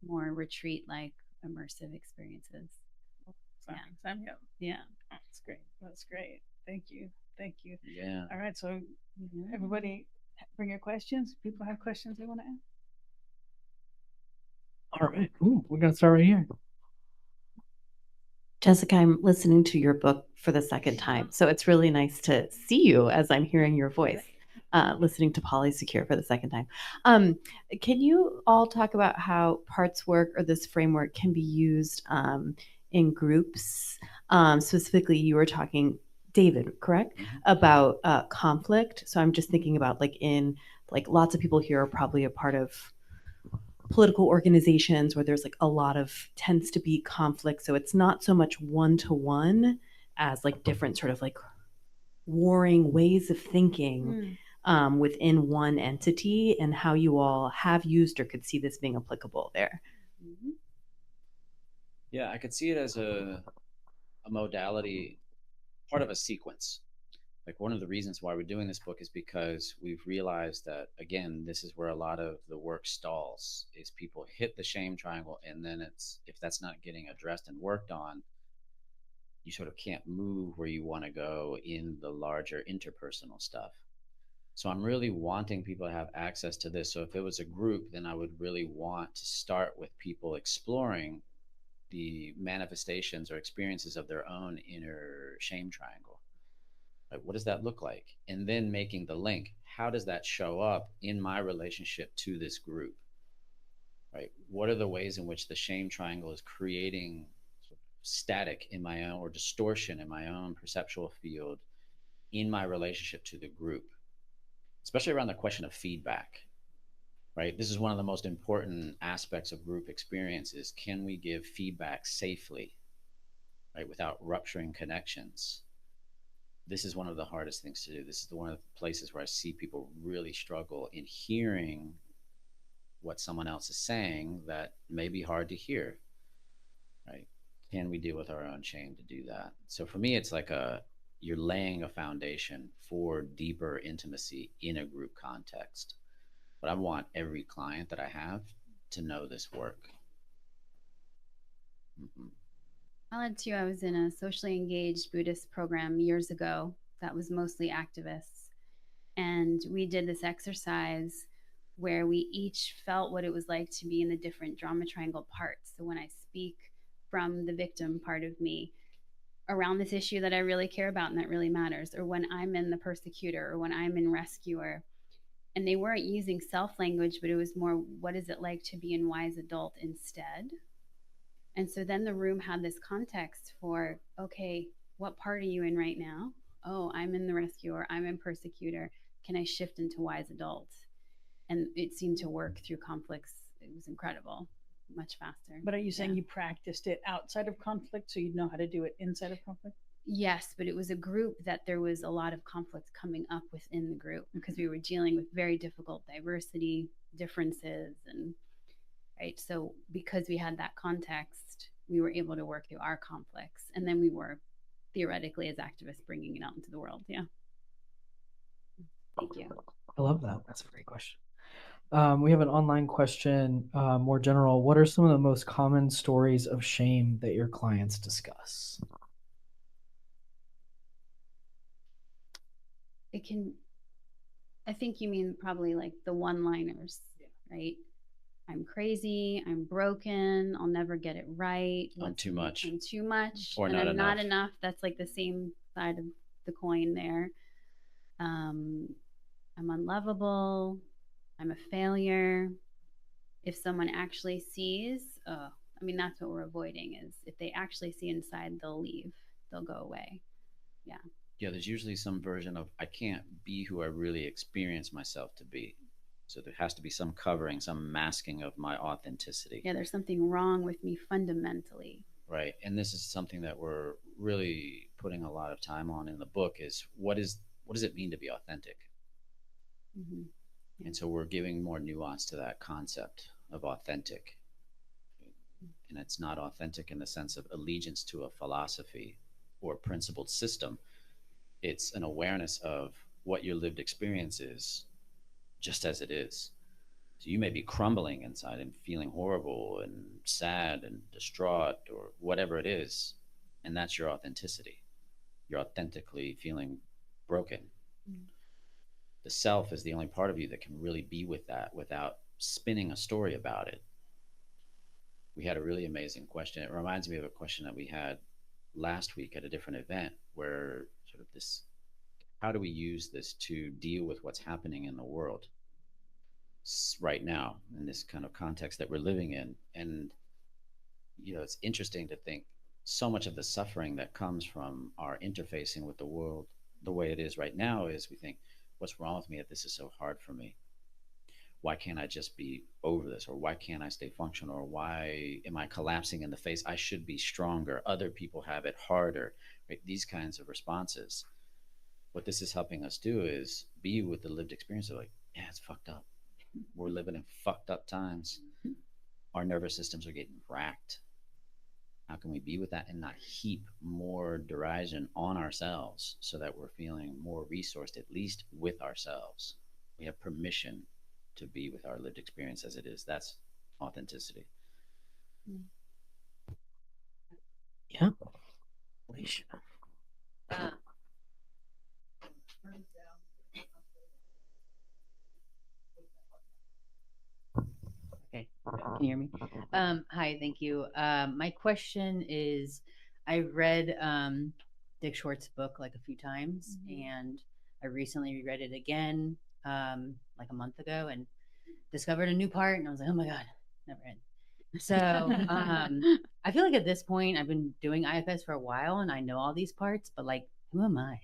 more retreat like immersive experiences. Sign me up. Yeah. Oh, that's great. That's great. Thank you. Thank you. Yeah. All right. So everybody bring your questions. People have questions they want to ask. All right. Ooh, we're going to start right here. Jessica, I'm listening to your book for the second time. So it's really nice to see you as I'm hearing your voice, listening to Polly Secure for the second time. Can you all talk about how parts work or this framework can be used in groups? Specifically, you were talking, David, correct? About conflict. So I'm just thinking about lots of people here are probably a part of political organizations where there's a lot of tends to be conflict. So it's not so much one-to-one as different sort of warring ways of thinking within one entity, and how you all have used or could see this being applicable there. Yeah, I could see it as a modality, part of a sequence. Like, one of the reasons why we're doing this book is because we've realized that, again, this is where a lot of the work stalls, is people hit the shame triangle, and then if that's not getting addressed and worked on, you sort of can't move where you want to go in the larger interpersonal stuff. So I'm really wanting people to have access to this. So if it was a group, then I would really want to start with people exploring the manifestations or experiences of their own inner shame triangle. Like, what does that look like? And then making the link. How does that show up in my relationship to this group? Right? What are the ways in which the shame triangle is creating static in my own, or distortion in my own perceptual field in my relationship to the group, especially around the question of feedback? Right? This is one of the most important aspects of group experiences. Can we give feedback safely, right, without rupturing connections? This is one of the hardest things to do. This is one of the places where I see people really struggle in hearing what someone else is saying that may be hard to hear, right? Can we deal with our own shame to do that? So for me, it's like you're laying a foundation for deeper intimacy in a group context. But I want every client that I have to know this work. Mm-hmm. I'll add too, I was in a socially engaged Buddhist program years ago that was mostly activists. And we did this exercise where we each felt what it was like to be in the different drama triangle parts. So when I speak from the victim part of me around this issue that I really care about and that really matters, or when I'm in the persecutor, or when I'm in rescuer, and they weren't using self language, but it was more, what is it like to be in wise adult instead? And so then the room had this context for, okay, what part are you in right now? Oh, I'm in the rescuer, I'm in persecutor. Can I shift into wise adult? And it seemed to work through conflicts. It was incredible, much faster. But are you saying you practiced it outside of conflict so you'd know how to do it inside of conflict? Yes, but it was a group that there was a lot of conflict coming up within the group because we were dealing with very difficult diversity differences, and right. So because we had that context, we were able to work through our conflicts, and then we were theoretically as activists bringing it out into the world. Yeah. Thank you. I love that. That's a great question. We have an online question, more general. What are some of the most common stories of shame that your clients discuss? I think you mean probably like the one-liners, right? I'm crazy, I'm broken, I'll never get it right. I'm too much. I'm too much. Or and not I'm enough. not enough. That's like the same side of the coin there. I'm unlovable. I'm a failure. If someone actually sees, I mean, that's what we're avoiding, is if they actually see inside, they'll leave, they'll go away. Yeah. Yeah, there's usually some version of, I can't be who I really experience myself to be. So there has to be some covering, some masking of my authenticity. Yeah, there's something wrong with me fundamentally. Right. And this is something that we're really putting a lot of time on in the book, is what does it mean to be authentic? Mm-hmm. Yeah. And so we're giving more nuance to that concept of authentic. And it's not authentic in the sense of allegiance to a philosophy or principled system. It's an awareness of what your lived experience is, just as it is. So you may be crumbling inside and feeling horrible and sad and distraught or whatever it is, and that's your authenticity. You're authentically feeling broken. Mm-hmm. The self is the only part of you that can really be with that without spinning a story about it. We had a really amazing question. It reminds me of a question that we had last week at a different event, where sort of this, how do we use this to deal with what's happening in the world right now in this kind of context that we're living in? And it's interesting to think so much of the suffering that comes from our interfacing with the world the way it is right now is, we think, what's wrong with me that this is so hard for me? Why can't I just be over this? Or why can't I stay functional? Or why am I collapsing in the face? I should be stronger. Other people have it harder, right? These kinds of responses. What this is helping us do is be with the lived experience of, like, yeah, it's fucked up. We're living in fucked up times. Our nervous systems are getting racked. How can we be with that and not heap more derision on ourselves so that we're feeling more resourced, at least with ourselves? We have permission to be with our lived experience as it is. That's authenticity. Yeah. Okay. Can you hear me? Hi, thank you. My question is, I've read Dick Short's book like a few times, and I recently reread it again like a month ago and discovered a new part, and I was like, oh my God, never end. So I feel like at this point, I've been doing IFS for a while, and I know all these parts, but like, who am I?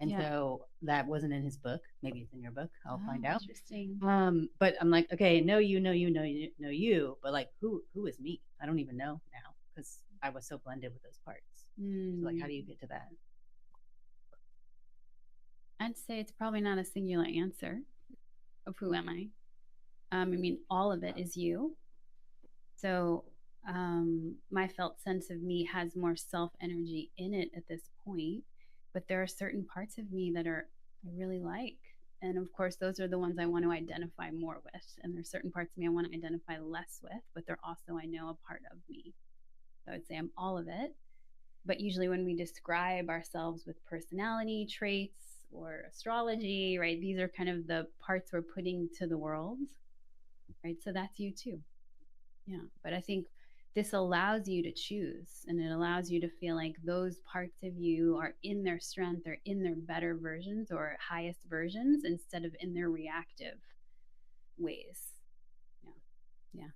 And so that wasn't in his book. Maybe it's in your book. I'll find out. Interesting. But I'm like, okay, know you, but like, who is me? I don't even know now because I was so blended with those parts. So like, how do you get to that? I'd say it's probably not a singular answer of who am I. I mean, all of it is you. So my felt sense of me has more self energy in it at this point, but there are certain parts of me that I really like. And of course, those are the ones I want to identify more with. And there's certain parts of me I want to identify less with, but they're also, I know, a part of me. So I would say I'm all of it. But usually when we describe ourselves with personality traits or astrology, right, these are kind of the parts we're putting to the world, right? So that's you too. Yeah. But I think this allows you to choose, and it allows you to feel like those parts of you are in their strength or in their better versions or highest versions instead of in their reactive ways. Yeah. Yeah.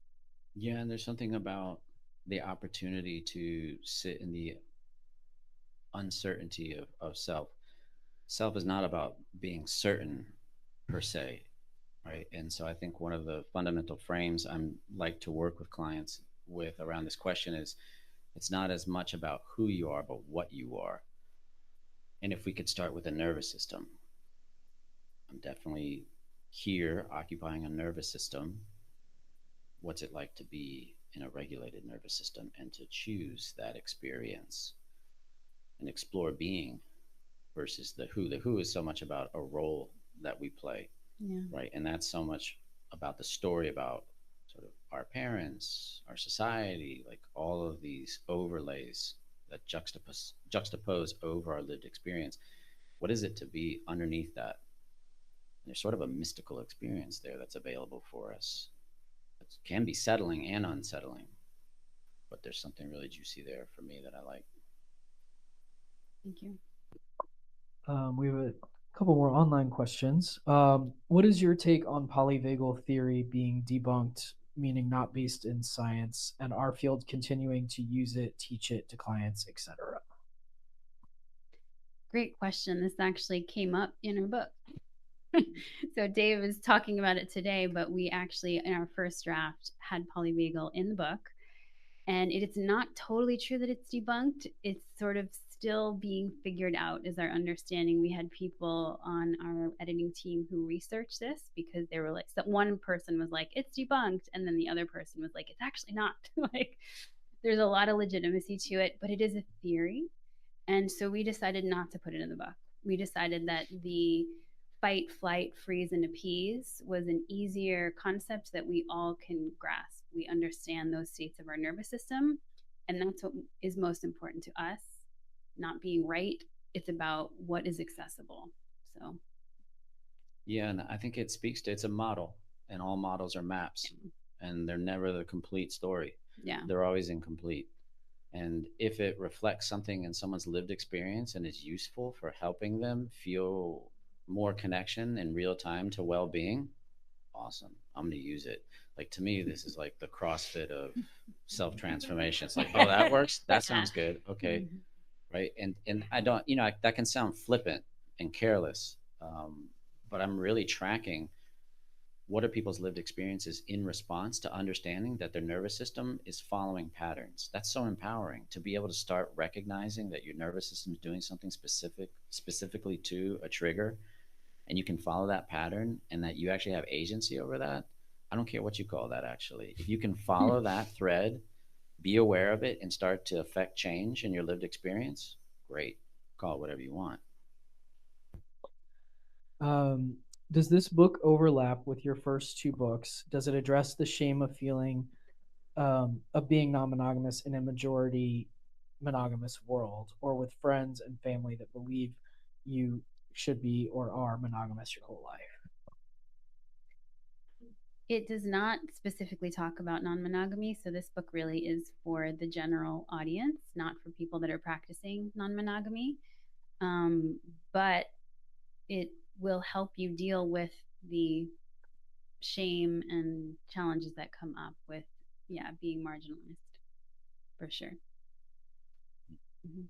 Yeah, and there's something about the opportunity to sit in the uncertainty of self. Self is not about being certain per se, right? And so I think one of the fundamental frames I'm like to work with clients with around this question is it's not as much about who you are, but what you are. And if we could start with the nervous system, I'm definitely here occupying a nervous system. What's it like to be in a regulated nervous system and to choose that experience and explore being versus the who? The who is so much about a role that we play, right? And that's so much about the story about sort of our parents, our society, like all of these overlays that juxtapose over our lived experience. What is it to be underneath that? And there's sort of a mystical experience there that's available for us. It can be settling and unsettling, but there's something really juicy there for me that I like. Thank you. We have a couple more online questions. What is your take on polyvagal theory being debunked, meaning not based in science, and our field continuing to use it, teach it to clients, etc.? Great question. This actually came up in our book. So Dave is talking about it today, but we actually, in our first draft, had polyvagal in the book. And it is not totally true that it's debunked. It's sort of still being figured out, is our understanding. We had people on our editing team who researched this because they were like, so one person was like, it's debunked. And then the other person was like, it's actually not. Like, there's a lot of legitimacy to it, but it is a theory. And so we decided not to put it in the book. We decided that the fight, flight, freeze, and appease was an easier concept that we all can grasp. We understand those states of our nervous system, and that's what is most important to us. Not being right, it's about what is accessible. So, yeah, and I think it speaks to it's a model, and all models are maps, and they're never the complete story. Yeah, they're always incomplete. And if it reflects something in someone's lived experience and is useful for helping them feel more connection in real time to well-being, awesome, I'm going to use it. Like, to me, this is like the CrossFit of self-transformation. It's like, oh, that works, that sounds good, okay. Right. And I don't, that can sound flippant and careless, but I'm really tracking what are people's lived experiences in response to understanding that their nervous system is following patterns. That's so empowering to be able to start recognizing that your nervous system is doing something specifically to a trigger, and you can follow that pattern, and that you actually have agency over that. I don't care what you call that, actually. If you can follow that thread, be aware of it, and start to affect change in your lived experience, great. Call it whatever you want. Does this book overlap with your first two books? Does it address the shame of feeling of being non-monogamous in a majority monogamous world, or with friends and family that believe you should be or are monogamous your whole life? It does not specifically talk about non-monogamy, so this book really is for the general audience, not for people that are practicing non-monogamy. But it will help you deal with the shame and challenges that come up with, being marginalized, for sure. Mm-hmm.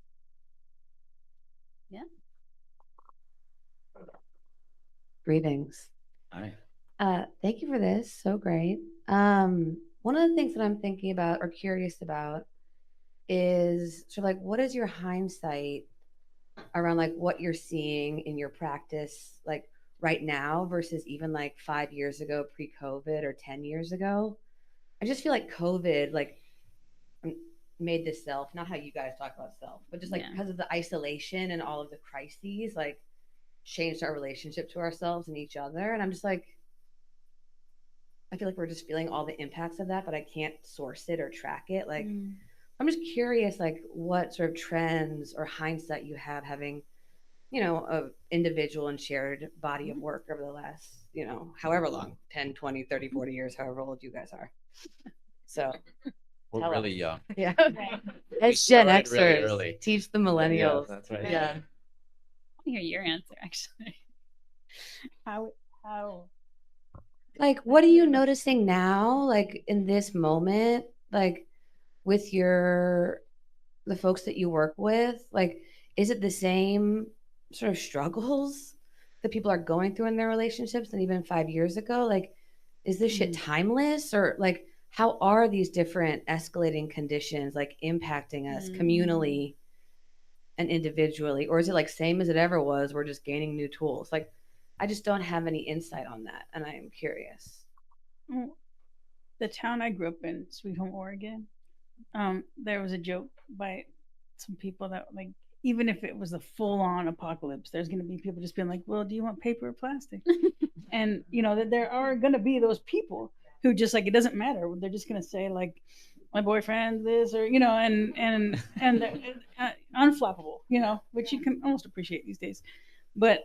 Yeah. Greetings. Hi. Thank you for this. So great. One of the things that I'm thinking about or curious about is sort of like, what is your hindsight around like what you're seeing in your practice, like right now versus even like 5 years ago, pre-COVID, or 10 years ago? I just feel like COVID, like, made this self, not how you guys talk about self, but just like because of the isolation and all of the crises, like changed our relationship to ourselves and each other. And I'm just like, I feel like we're just feeling all the impacts of that, but I can't source it or track it. Like, I'm just curious, like, what sort of trends or hindsight you have having, a individual and shared body of work over the last, however long, 10, 20, 30, 40 years, however old you guys are. So we're really young. Yeah. We As Gen started really Xers, early. teach the millennials. Yeah, that's right. Yeah. I hear your answer, actually. How? Like, what are you noticing now, like in this moment, like with the folks that you work with? Like, is it the same sort of struggles that people are going through in their relationships than even 5 years ago? Like, is this shit timeless, or like, how are these different escalating conditions like impacting us communally and individually? Or is it like same as it ever was, we're just gaining new tools? Like, I just don't have any insight on that, and I am curious. The town I grew up in, Sweet Home, Oregon, there was a joke by some people that, like, even if it was a full-on apocalypse, there's going to be people just being like, well, do you want paper or plastic? And that there are going to be those people who just, like, it doesn't matter, they're just going to say, like, my boyfriend this, or and unflappable, which you can almost appreciate these days. But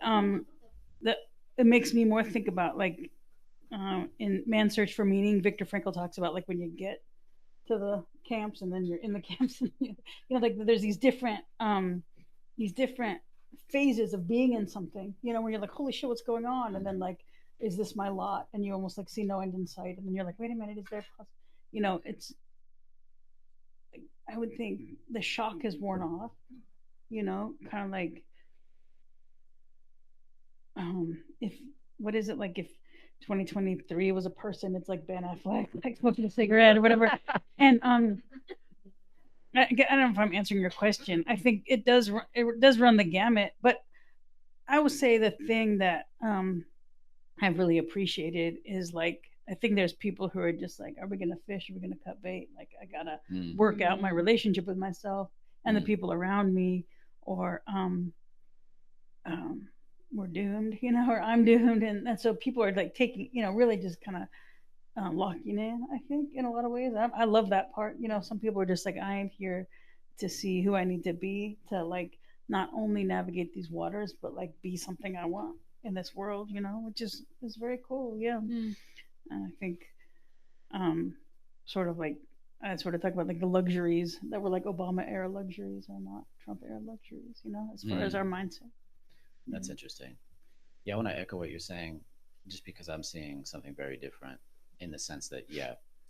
that it makes me more think about, like, in Man's Search for Meaning, Viktor Frankl talks about, like, when you get to the camps and then you're in the camps, and like, there's these different phases of being in something, where you're like, holy shit, what's going on? And then, like, is this my lot? And you almost like see no end in sight, and then you're like, wait a minute, is there it's, I would think the shock has worn off, kind of like, if, what is it, like, if 2023 was a person, it's like Ben Affleck, like, smoking a cigarette or whatever. And I don't know if I'm answering your question. I think it does run the gamut, but I would say the thing that I've really appreciated is, like, I think there's people who are just like, are we going to fish? Are we going to cut bait? Like, I got to work out my relationship with myself and the people around me, or we're doomed, or I'm doomed. And so people are, like, taking, really just kind of locking in, I think, in a lot of ways. I love that part. Some people are just like, I am here to see who I need to be to, like, not only navigate these waters, but, like, be something I want in this world, which is very cool. Yeah. And I think sort of like, I sort of talk about, like, the luxuries that were, like, Obama era luxuries are not Trump era luxuries, as far as our mindset. That's interesting. Yeah, I want to echo what you're saying, just because I'm seeing something very different, in the sense that,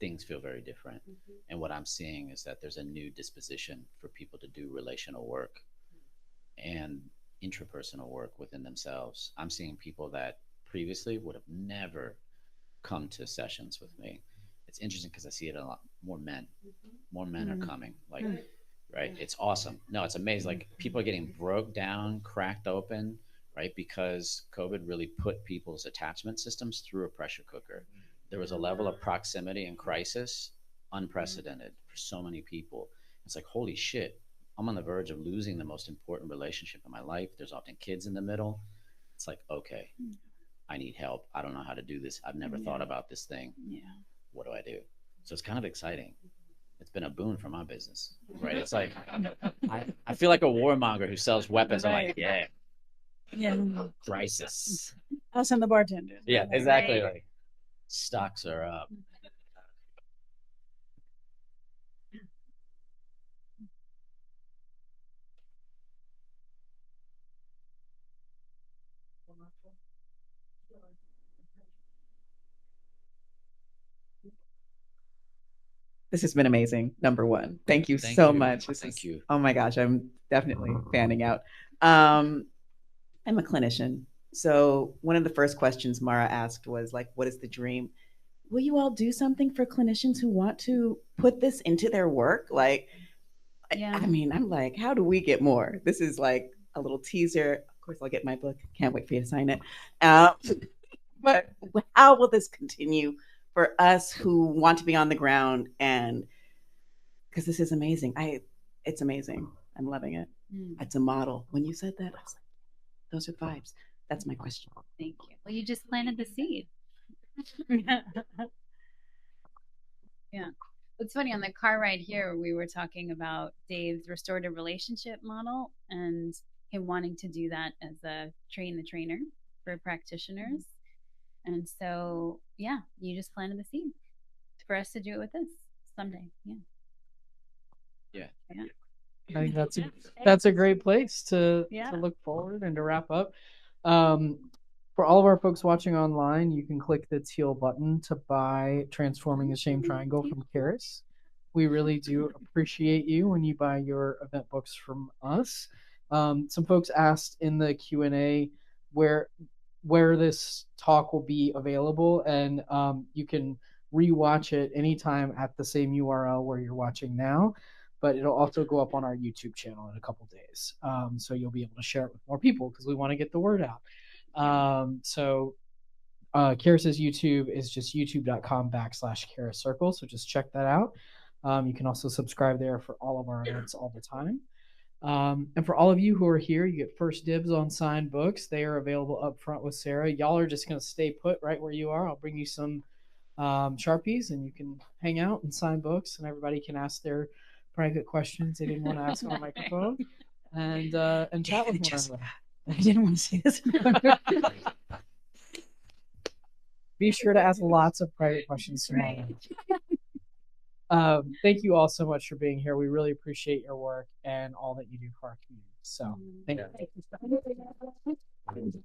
things feel very different. And what I'm seeing is that there's a new disposition for people to do relational work and intrapersonal work within themselves. I'm seeing people that previously would have never come to sessions with me. It's interesting because I see it a lot more men. More men are coming, like, right? It's awesome. No, it's amazing. Like, people are getting broke down, cracked open, right? Because COVID really put people's attachment systems through a pressure cooker. There was a level of proximity and crisis unprecedented for so many people. It's like, holy shit, I'm on the verge of losing the most important relationship in my life. There's often kids in the middle. It's like, okay, I need help. I don't know how to do this. I've never thought about this thing. What do I do? So it's kind of exciting. It's been a boon for my business, right? It's like, I feel like a warmonger who sells weapons. I'm like, crisis. Us and the bartenders. Yeah, exactly. Like, Stocks are up. This has been amazing. Number one. Thank you Thank so you. much. Thank you. Oh my gosh, I'm definitely fanning out. I'm a clinician. So one of the first questions Mara asked was like, what is the dream? Will you all do something for clinicians who want to put this into their work? Like, Yeah. I mean, I'm like, how do we get more? This is like a little teaser. Of course, I'll get my book. Can't wait for you to sign it. But how will this continue for us who want to be on the ground? And because this is amazing. It's amazing. I'm loving it. It's a model. When you said that, I was like, those are vibes. That's my question. Thank you. Well, you just planted the seed. Yeah. It's funny, on the car ride here, we were talking about Dave's restorative relationship model and him wanting to do that as a train the trainer for practitioners. And so, yeah, you just planted the seed for us to do it with this someday. Yeah. Yeah. Yeah. I think that's a great place to Yeah. look forward and to wrap up. For all of our folks watching online, you can click the teal button to buy Transforming the Shame Triangle from Charis. We really do appreciate you when you buy your event books from us. Some folks asked in the Q&A where this talk will be available, and you can rewatch it anytime at the same URL where you're watching now, but it'll also go up on our YouTube channel in a couple days. So you'll be able to share it with more people because we want to get the word out. Charis's YouTube is just youtube.com/Charis Circle. So just check that out. You can also subscribe there for all of our events all the time. And for all of you who are here, you get first dibs on signed books. They are available up front with Sarah. Y'all are just going to stay put right where you are. I'll bring you some Sharpies and you can hang out and sign books, and everybody can ask their private questions they didn't want to ask on a microphone and chat with one another. I didn't want to say this. Be sure to ask lots of private questions tomorrow. Thank you all so much for being here. We really appreciate your work and all that you do for our community. So thank you.